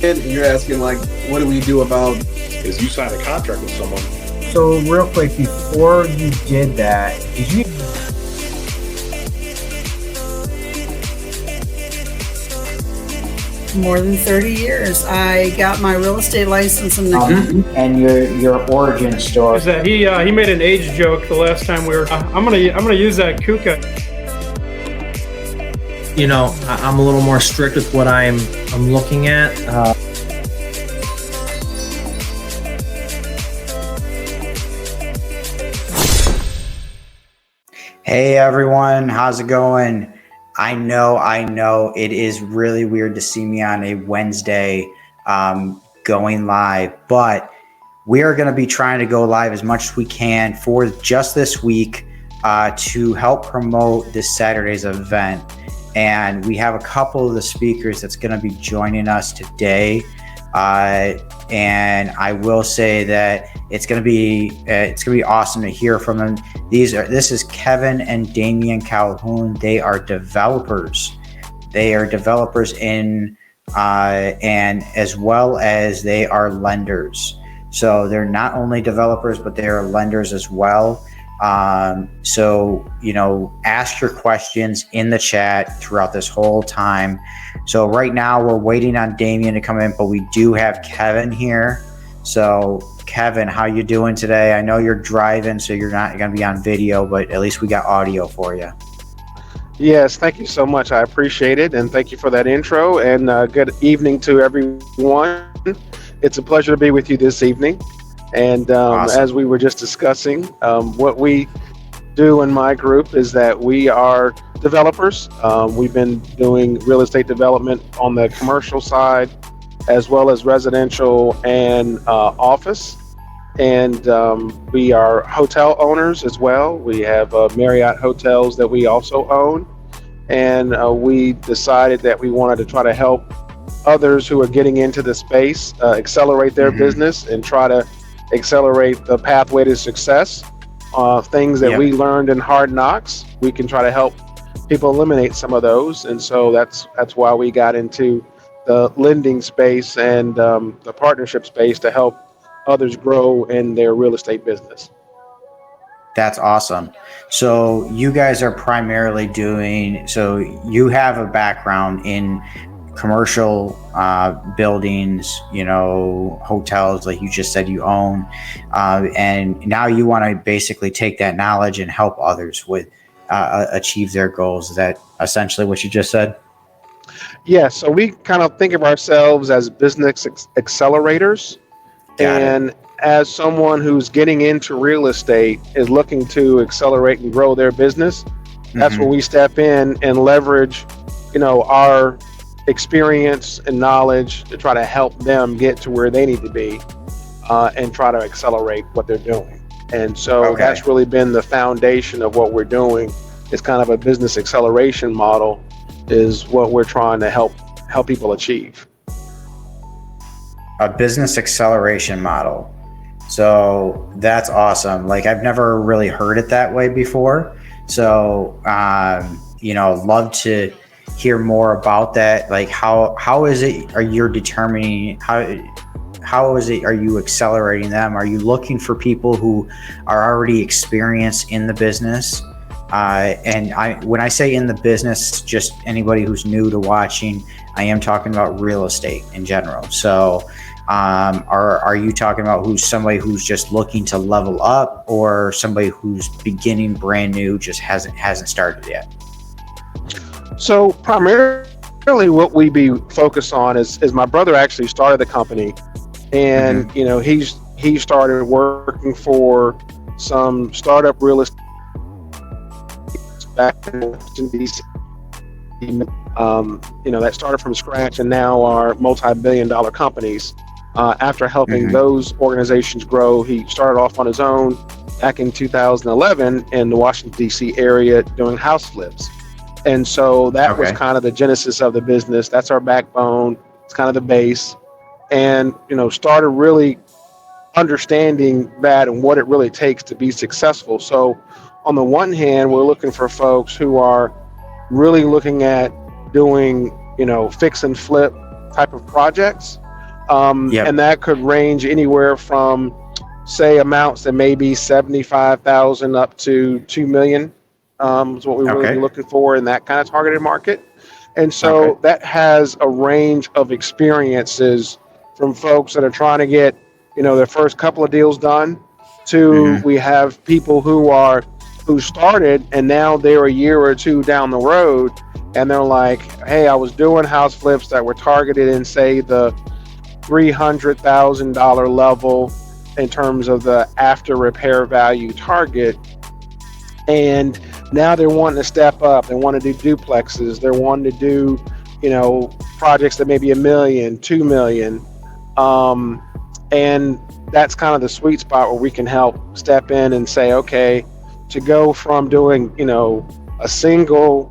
And you're asking, like, what do we do about... Is you sign a contract with someone. So real quick, before you did that, did you... More than 30 years. I got my real estate license in the... And your origin story. Is that he made an age joke the last time we were... I'm gonna use that Kuka. You know, I'm a little more strict with what I'm looking at. Hey everyone, how's it going? I know it is really weird to see me on a Wednesday going live, but we are going to be trying to go live as much as we can for just this week to help promote this Saturday's event. And we have a couple of the speakers that's going to be joining us today. And I will say that it's going to be awesome to hear from them. This is Kevin and Damien Calhoun. They are developers. They are developers and as well as they are lenders. So they're not only developers, but they are lenders as well. So, you know, ask your questions in the chat throughout this whole time. So right now we're waiting on Damien to come in, but we do have Kevin here. So Kevin, how you doing today? I know you're driving, so you're not going to be on video, but at least we got audio for you. Yes, thank you so much. I appreciate it. And thank you for that intro, and good evening to everyone. It's a pleasure to be with you this evening. And awesome. As we were just discussing, what we do in my group is that we are developers. We've been doing real estate development on the commercial side, as well as residential and office. And we are hotel owners as well. We have Marriott hotels that we also own. And we decided that we wanted to try to help others who are getting into the space accelerate their business and try to accelerate the pathway to success. Things that we learned in hard knocks, we can try to help people eliminate some of those. And so that's why we got into the lending space and the partnership space to help others grow in their real estate business. That's awesome. So you guys are primarily so you have a background in commercial buildings, you know, hotels, like you just said you own, and now you want to basically take that knowledge and help others with achieve their goals. Is that essentially what you just said? Yeah, so we kind of think of ourselves as business accelerators. And as someone who's getting into real estate is looking to accelerate and grow their business, that's where we step in and leverage, you know, our experience and knowledge to try to help them get to where they need to be and try to accelerate what they're doing. And so that's really been the foundation of what we're doing. It's kind of a business acceleration model is what we're trying to help people achieve. A business acceleration model. So that's awesome. Like, I've never really heard it that way before. So, you know, love to hear more about that. Like, how is it, are you determining, how is it, are you accelerating them? Are you looking for people who are already experienced in the business? When I say in the business, just anybody who's new to watching, I am talking about real estate in general. So, are you talking about somebody who's just looking to level up, or somebody who's beginning brand new, just hasn't started yet? So primarily what we be focused on is my brother actually started the company, and you know, he started working for some startup real estate back in Washington, D.C. You know, that started from scratch and now are multi-billion-dollar companies. After helping those organizations grow, he started off on his own back in 2011 in the Washington, D.C. area doing house flips. And so that was kind of the genesis of the business. That's our backbone. It's kind of the base. And, you know, started really understanding that and what it really takes to be successful. So on the one hand, we're looking for folks who are really looking at doing, you know, fix and flip type of projects. And that could range anywhere from, say, amounts that may be 75,000 up to 2 million. Is what we really be looking for in that kind of targeted market. And so that has a range of experiences from folks that are trying to get, their first couple of deals done to we have people who started and now they're a year or two down the road and they're like, hey, I was doing house flips that were targeted in, say, the $300,000 level in terms of the after repair value target. And now they're wanting to step up. They want to do duplexes. They're wanting to do, projects that may be $1 million, $2 million. And that's kind of the sweet spot where we can help step in and say, okay, to go from doing, a single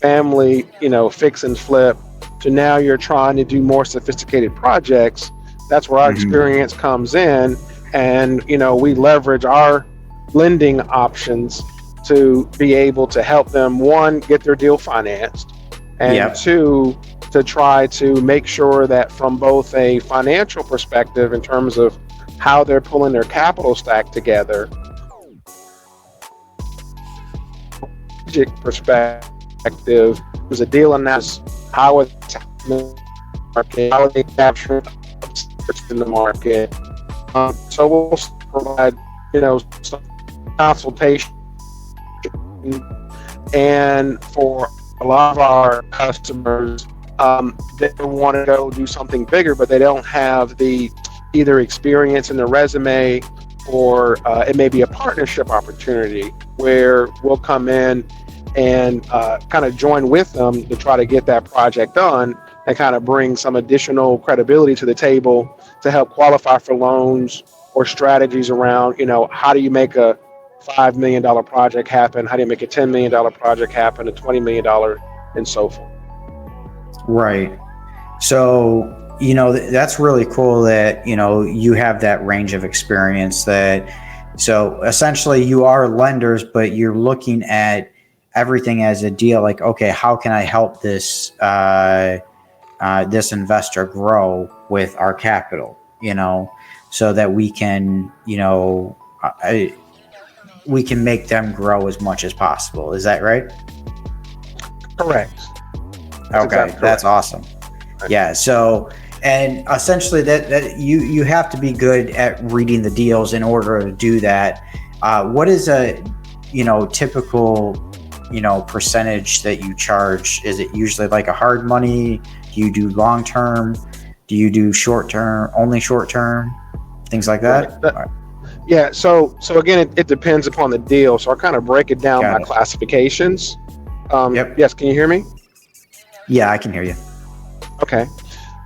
family, fix and flip to now you're trying to do more sophisticated projects. That's where our experience comes in. And, we leverage our lending options to be able to help them, one, get their deal financed, and two, to try to make sure that from both a financial perspective in terms of how they're pulling their capital stack together, perspective, there's a deal analysis, how it's the market, how they capture in the market. So we'll provide, some consultation. And for a lot of our customers, they want to go do something bigger, but they don't have the either experience in the resume or it may be a partnership opportunity where we'll come in and kind of join with them to try to get that project done and kind of bring some additional credibility to the table to help qualify for loans or strategies around, how do you make a $5 million project happen? How do you make a $10 million project happen, a $20 million, and so forth? Right. So, that's really cool that, you have that range of experience so essentially you are lenders, but you're looking at everything as a deal. Like, okay, how can I help this, this investor grow with our capital, so that we can, we can make them grow as much as possible. Is that right? Correct. That's exactly that's awesome. Right. Yeah. So, and essentially that you have to be good at reading the deals in order to do that. What is a, typical, percentage that you charge? Is it usually like a hard money? Do you do long term? Do you do short term, only short term? Things like that? Right. Yeah, so again, it depends upon the deal. So I'll kind of break it down by classifications. Yes, can you hear me? Yeah, I can hear you. Okay.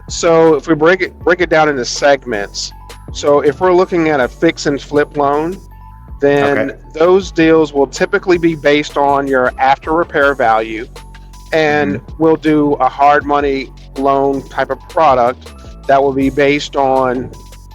So if we break it down into segments, so if we're looking at a fix and flip loan, then those deals will typically be based on your after repair value, and we'll do a hard money loan type of product that will be based on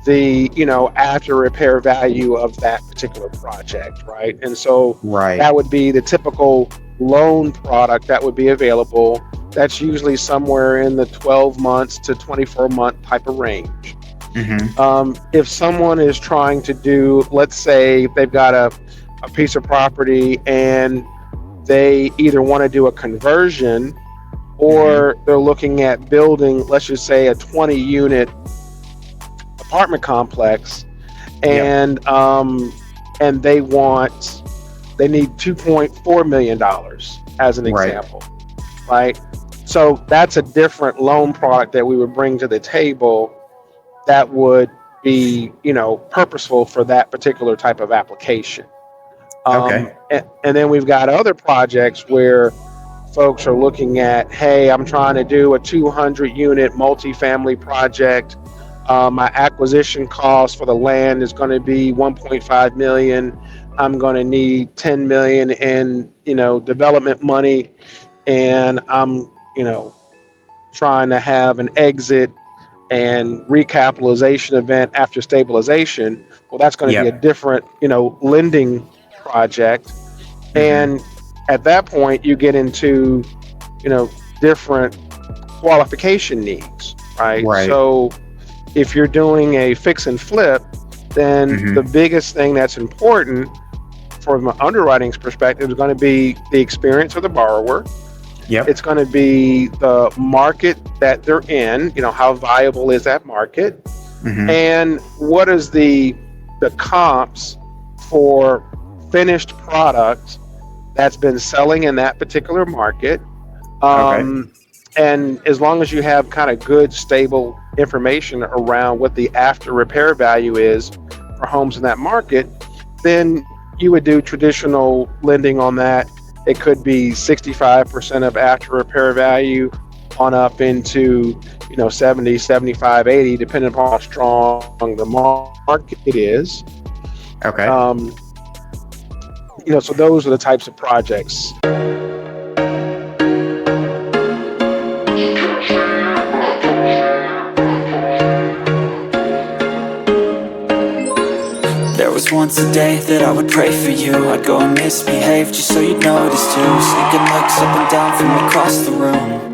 the after repair value of that particular project, right? And so that would be the typical loan product that would be available. That's usually somewhere in the 12 months to 24 month type of range. If someone is trying to do, let's say they've got a piece of property and they either want to do a conversion or they're looking at building, let's just say, a 20 unit apartment complex, and and they need $2.4 million as an example, right? So that's a different loan product that we would bring to the table that would be, purposeful for that particular type of application. And then we've got other projects where folks are looking at, hey, I'm trying to do a 200 unit multifamily project. My acquisition cost for the land is going to be 1.5 million. I'm going to need 10 million in, development money. And I'm, trying to have an exit and recapitalization event after stabilization. Well, that's going to be a different, lending project. And at that point, you get into, different qualification needs, right? So if you're doing a fix and flip, then the biggest thing that's important from an underwriting's perspective is going to be the experience of the borrower. Yep. It's going to be the market that they're in, how viable is that market, and what is the comps for finished product that's been selling in that particular market. And as long as you have kind of good, stable information around what the after repair value is for homes in that market, then you would do traditional lending on that. It could be 65% of after repair value on up into 70, 75, 80, depending upon how strong the market is. Okay. So those are the types of projects. There was once a day that I would pray for you. I'd go and misbehave just so you'd notice too. Sneaking looks up and down from across the room.